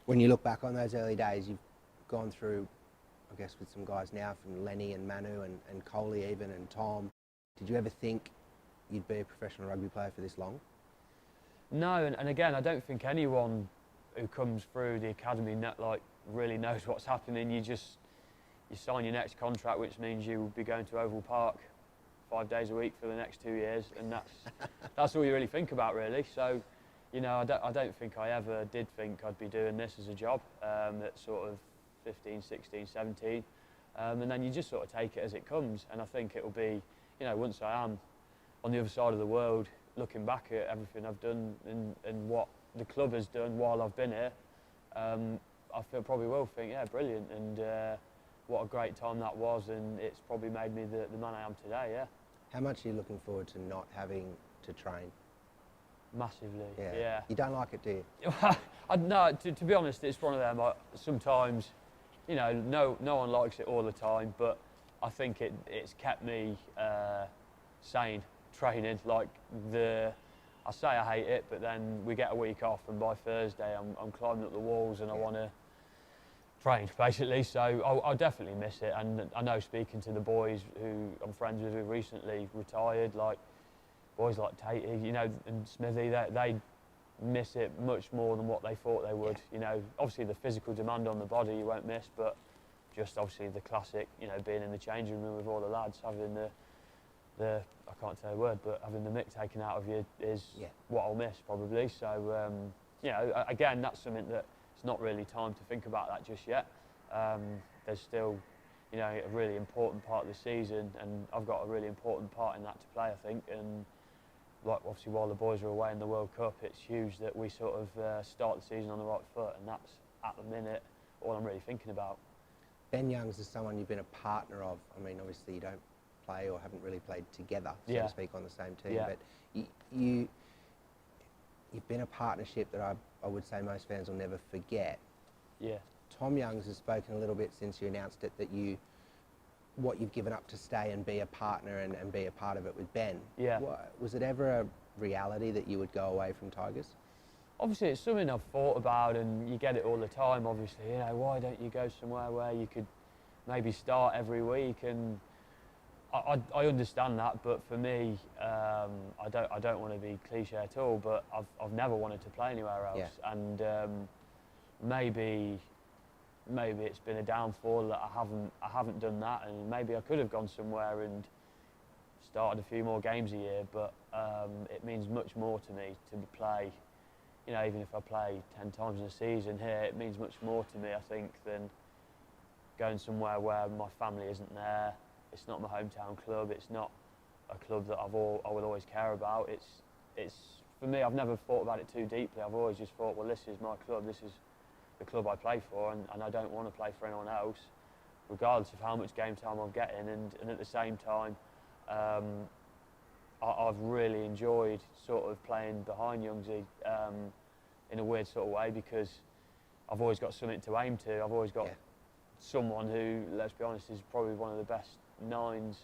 When you look back on those early days, you've gone through, I guess, with some guys now from Lenny and Manu and Coley even and Tom. Did you ever think you'd be a professional rugby player for this long? No, and again, I don't think anyone who comes through the academy really knows what's happening. You sign your next contract, which means you will be going to Oval Park 5 days a week for the next 2 years, and that's all you really think about, really. So, you know, I don't think I ever did think I'd be doing this as a job at sort of 15, 16, 17, and then you just sort of take it as it comes. And I think it'll be, you know, once I am on the other side of the world, looking back at everything I've done and what the club has done while I've been here, I probably will think, yeah, brilliant, and what a great time that was, and it's probably made me the man I am today, yeah. How much are you looking forward to not having to train? Massively, Yeah. yeah. You don't like it, do you? No, to be honest, it's one of them, sometimes, you know, no one likes it all the time, but I think it's kept me sane, training. Like, I say I hate it, but then we get a week off, and by Thursday I'm climbing up the walls and I want to train, basically. So I'll definitely miss it. And I know, speaking to the boys who I'm friends with who recently retired, like boys like Tatey, you know, and Smithy, they miss it much more than what they thought they would. You know, obviously the physical demand on the body you won't miss, but just obviously the classic, you know, being in the changing room with all the lads, having the I can't say a word, but having the mick taken out of you is what I'll miss, probably. So, you know, again, that's something that it's not really time to think about that just yet. There's still, you know, a really important part of the season, and I've got a really important part in that to play, I think. And like, obviously, while the boys are away in the World Cup, it's huge that we sort of start the season on the right foot, and that's, at the minute, all I'm really thinking about. Ben Youngs is someone you've been a partner of. I mean, obviously you don't play or haven't really played together, so to speak, on the same team, but you've been a partnership that I would say most fans will never forget. Yeah. Tom Youngs has spoken a little bit since you announced it, that what you've given up to stay and be a partner and be a part of it with Ben. Yeah. Was it ever a reality that you would go away from Tigers? Obviously, it's something I've thought about, and you get it all the time, obviously. You know, why don't you go somewhere where you could maybe start every week? And I understand that, but for me, I don't want to be cliche at all, but I've never wanted to play anywhere else. Yeah. And maybe it's been a downfall that I haven't done that, and maybe I could have gone somewhere and started a few more games a year, but it means much more to me to play. You know, even if I play 10 times in a season here, it means much more to me, I think, than going somewhere where my family isn't there. It's not my hometown club. It's not a club that I will always care about. It's for me, I've never thought about it too deeply. I've always just thought, well, this is my club. This is the club I play for, and I don't want to play for anyone else, regardless of how much game time I'm getting. And at the same time, I've really enjoyed sort of playing behind Youngsy in a weird sort of way, because I've always got something to aim to. I've always got someone who, let's be honest, is probably one of the best nines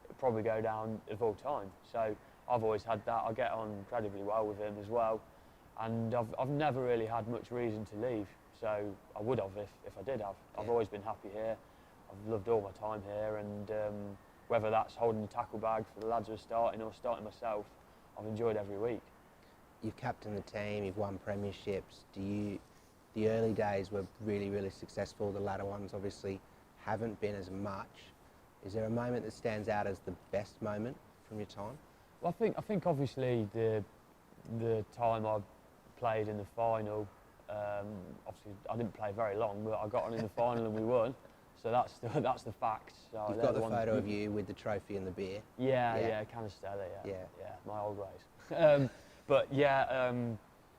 that probably go down of all time. So I've always had that. I get on incredibly well with him as well, and I've never really had much reason to leave. So I would have if I did have. I've always been happy here. I've loved all my time here, and whether that's holding the tackle bag for the lads who are starting or starting myself, I've enjoyed every week. You've captained the team, you've won premierships. The early days were really, really successful. The latter ones obviously haven't been as much. Is there a moment that stands out as the best moment from your time? Well, I think obviously the time I played in the final, obviously I didn't play very long, but I got on in the final and we won. So that's the facts. So you've got the photo of you with the trophy and the beer. Yeah, Canistella, yeah, my old ways. But yeah,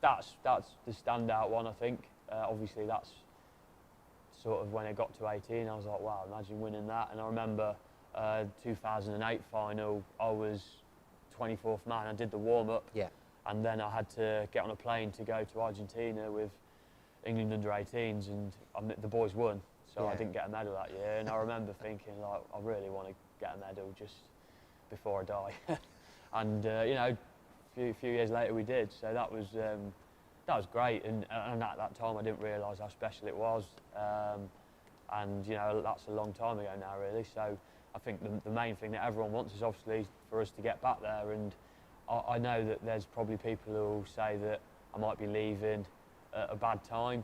that's the standout one, I think. Obviously, that's sort of when it got to 18, I was like, wow, imagine winning that. And I remember 2008 final, I was 24th man. I did the warm-up, and then I had to get on a plane to go to Argentina with England under-18s, and the boys won. So I didn't get a medal that year, and I remember thinking, like, I really want to get a medal just before I die. And you know, a few years later we did. So that that was great, and at that time I didn't realise how special it was, and you know, that's a long time ago now really. So I think the main thing that everyone wants is obviously for us to get back there, and I know that there's probably people who will say that I might be leaving at a bad time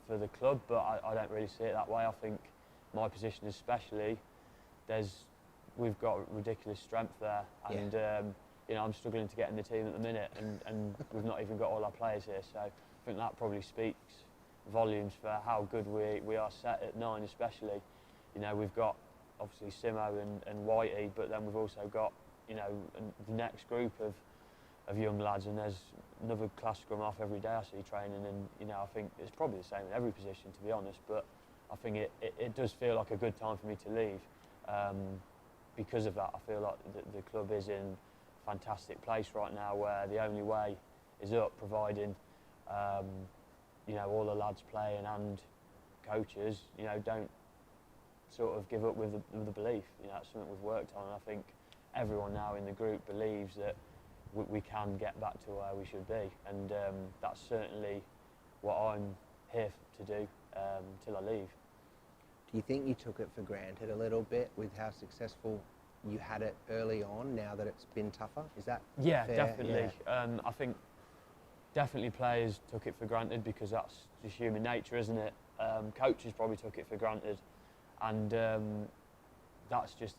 for the club, but I don't really see it that way. I think my position especially, we've got ridiculous strength there, and you know, I'm struggling to get in the team at the minute, and we've not even got all our players here, so I think that probably speaks volumes for how good we are set at 9 especially. You know, we've got obviously Simo and Whitey, but then we've also got, you know, the next group of young lads, and there's another class scrum half every day I see training, and you know, I think it's probably the same in every position, to be honest, but I think it does feel like a good time for me to leave. Because of that, I feel like the club is in a fantastic place right now, where the only way is up, providing you know, all the lads playing and coaches, you know, don't sort of give up with the belief. You know, that's something we've worked on, and I think everyone now in the group believes that we can get back to where we should be, and that's certainly what I'm here to do till I leave. Do you think you took it for granted a little bit with how successful you had it early on, now that it's been tougher? Is that fair? Definitely. Yeah. I think definitely players took it for granted, because that's just human nature, isn't it? Coaches probably took it for granted, and that's just,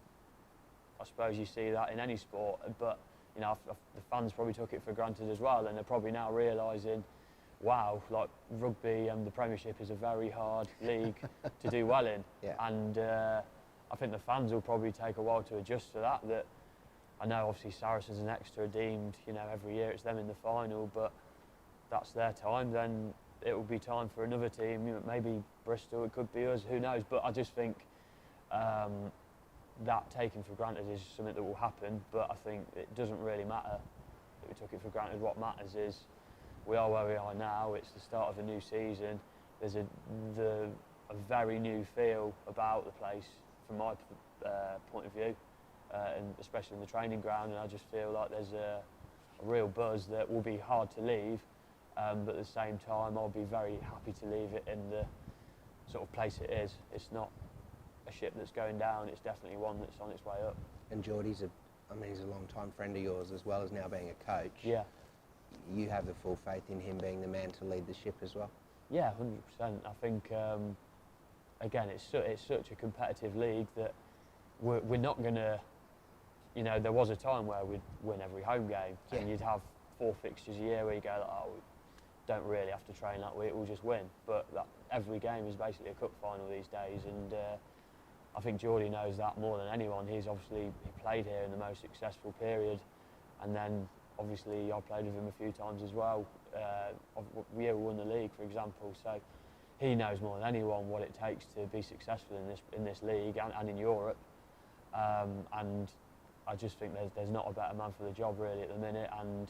I suppose you see that in any sport, but you know, the fans probably took it for granted as well, and they're probably now realising, wow, like rugby and the Premiership is a very hard league to do well in. And I think the fans will probably take a while to adjust to that. That I know obviously Saracens and Exeter are deemed, you know, every year it's them in the final, but that's their time. Then it will be time for another team, you know, maybe Bristol, it could be us, who knows. But I just think that taken for granted is something that will happen, but I think it doesn't really matter that we took it for granted. What matters is we are where we are now. It's the start of a new season. There's a very new feel about the place from my point of view, and especially in the training ground, and I just feel like there's a real buzz that will be hard to leave, but at the same time I'll be very happy to leave it in the sort of place it is. It's not a ship that's going down, it's definitely one that's on its way up. And Geordie's he's a long-time friend of yours, as well as now being a coach. Yeah. You have the full faith in him being the man to lead the ship as well? Yeah, 100%. I think, again, it's such a competitive league that we're not going to, you know, there was a time where we'd win every home game, and you'd have 4 fixtures a year where you go, like, oh, we don't really have to train that week, we'll just win. But every game is basically a cup final these days, and I think Geordie knows that more than anyone. He played here in the most successful period, and then obviously I played with him a few times as well. We won the league, for example, so he knows more than anyone what it takes to be successful in this league and in Europe. And I just think there's not a better man for the job really at the minute, and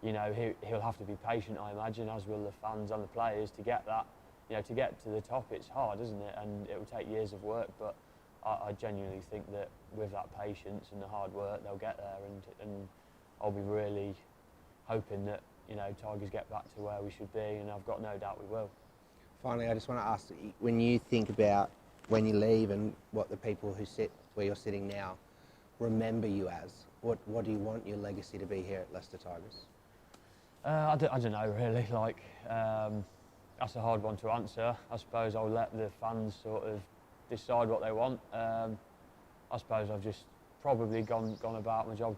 you know, he'll have to be patient, I imagine, as will the fans and the players, to get that. You know, to get to the top, it's hard, isn't it? And it will take years of work, but I genuinely think that with that patience and the hard work, they'll get there, and I'll be really hoping that, you know, Tigers get back to where we should be, and I've got no doubt we will. Finally, I just want to ask, when you think about when you leave and what the people who sit where you're sitting now remember you as, what do you want your legacy to be here at Leicester Tigers? I don't know really, like, that's a hard one to answer. I suppose I'll let the fans sort of decide what they want. I suppose I've just probably gone about my job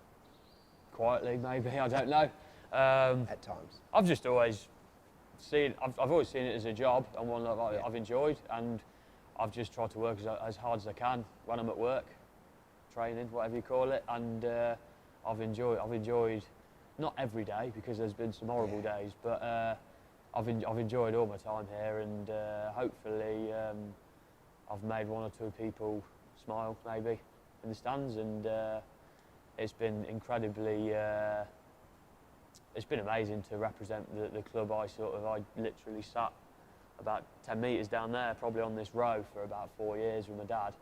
quietly, maybe, I don't know. At times. I've just always I've always seen it as a job, and one that I've enjoyed, and I've just tried to work as hard as I can when I'm at work, training, whatever you call it, and I've enjoyed, not every day, because there's been some horrible days, but I've enjoyed all my time here, and hopefully I've made 1 or 2 people smile, maybe, in the stands, and it's been incredibly, it's been amazing to represent the club. I literally sat about 10 metres down there, probably on this row for about 4 years with my dad,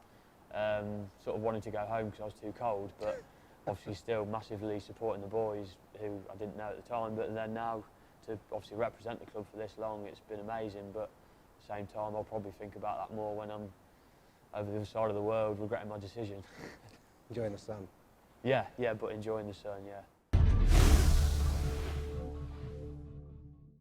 sort of wanting to go home because I was too cold, but obviously still massively supporting the boys who I didn't know at the time, but then now to obviously represent the club for this long. It's been amazing, but at the same time, I'll probably think about that more when I'm over the other side of the world regretting my decision. Enjoying the sun. Yeah, but enjoying the sun, yeah.